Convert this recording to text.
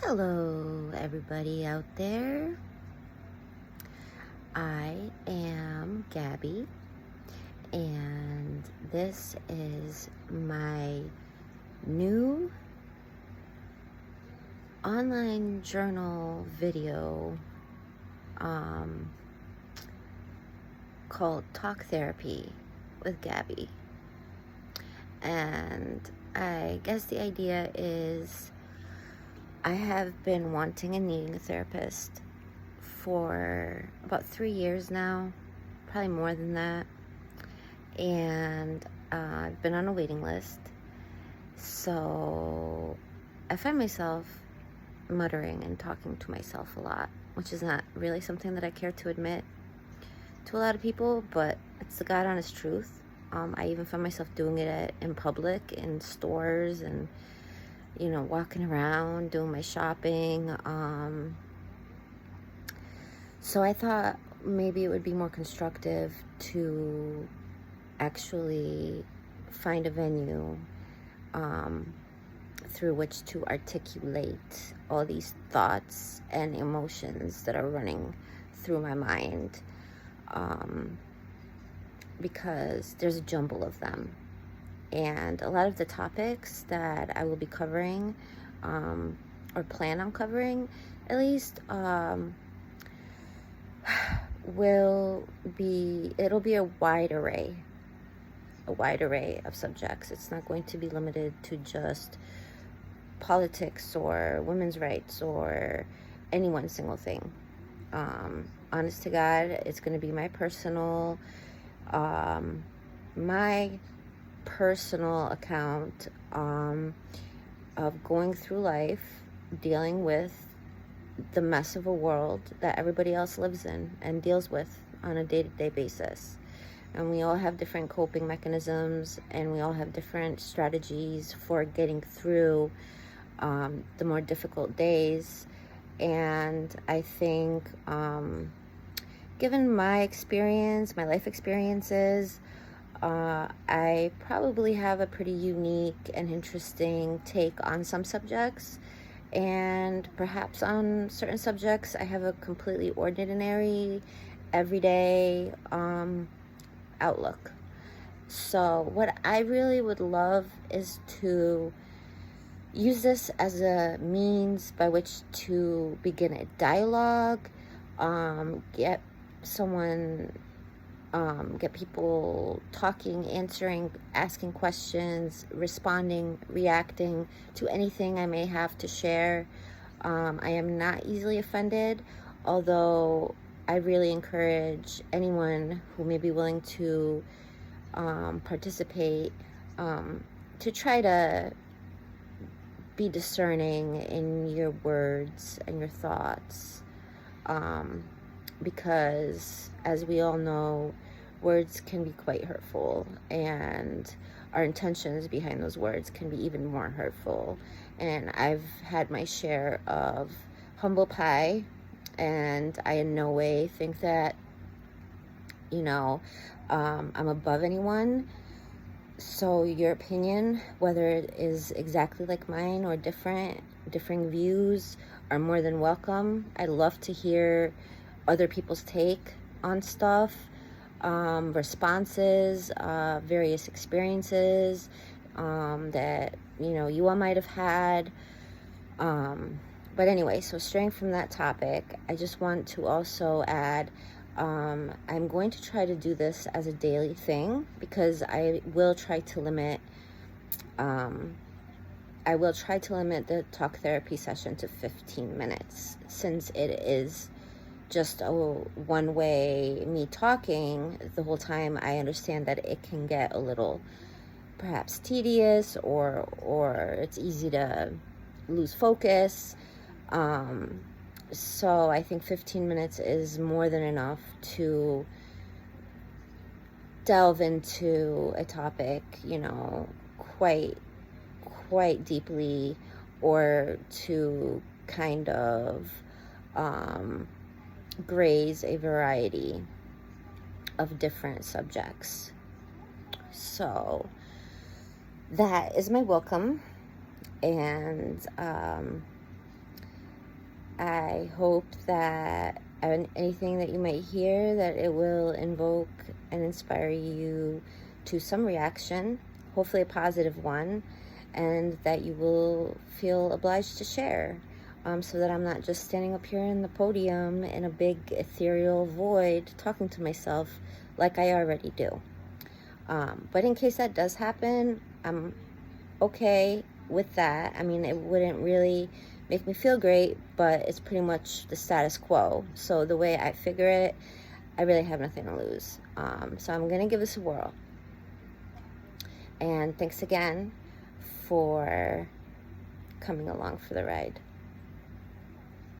Hello, everybody out there. I am Gabby, and this is my new online journal video called Talk Therapy with Gabby. And I guess the idea is I have been wanting and needing a therapist for about 3 years now, probably more than that. And I've been on a waiting list. So I find myself muttering and talking to myself a lot, which is not really something that I care to admit to a lot of people, but it's the God honest truth. I even find myself doing it in public, in stores, and walking around, doing my shopping. So I thought maybe it would be more constructive to actually find a venue through which to articulate all these thoughts and emotions that are running through my mind, because there's a jumble of them. And a lot of the topics that I will be covering, or plan on covering at least, it'll be a wide array of subjects. It's not going to be limited to just politics or women's rights or any one single thing. Honest to God, it's going to be my personal account of going through life, dealing with the mess of a world that everybody else lives in and deals with on a day-to-day basis. And we all have different coping mechanisms, and we all have different strategies for getting through the more difficult days. And I think, given my experience, my life experiences, I probably have a pretty unique and interesting take on some subjects. And perhaps on certain subjects, I have a completely ordinary, everyday outlook. So what I really would love is to use this as a means by which to begin a dialogue, get people talking, answering, asking questions, responding, reacting to anything I may have to share. I am not easily offended, although I really encourage anyone who may be willing to participate to try to be discerning in your words and your thoughts, because as we all know, words can be quite hurtful, and our intentions behind those words can be even more hurtful. And I've had my share of humble pie, and I in no way think that I'm above anyone. So your opinion, whether it is exactly like mine or differing views, are more than welcome. I love to hear other people's take on stuff, responses, various experiences that you all might have had. But anyway, so straying from that topic, I just want to also add, I'm going to try to do this as a daily thing, because I will try to limit the talk therapy session to 15 minutes, since it is just a one-way me talking the whole time. I understand that it can get a little perhaps tedious, or it's easy to lose focus. So I think 15 minutes is more than enough to delve into a topic, quite deeply, or to kind of graze a variety of different subjects. So that is my welcome. And I hope that anything that you might hear, that it will invoke and inspire you to some reaction, hopefully a positive one, and that you will feel obliged to share, so that I'm not just standing up here in the podium in a big ethereal void talking to myself like I already do. But in case that does happen, I'm okay with that. I mean, it wouldn't really make me feel great, but it's pretty much the status quo. So the way I figure it, I really have nothing to lose. So I'm going to give this a whirl. And thanks again for coming along for the ride.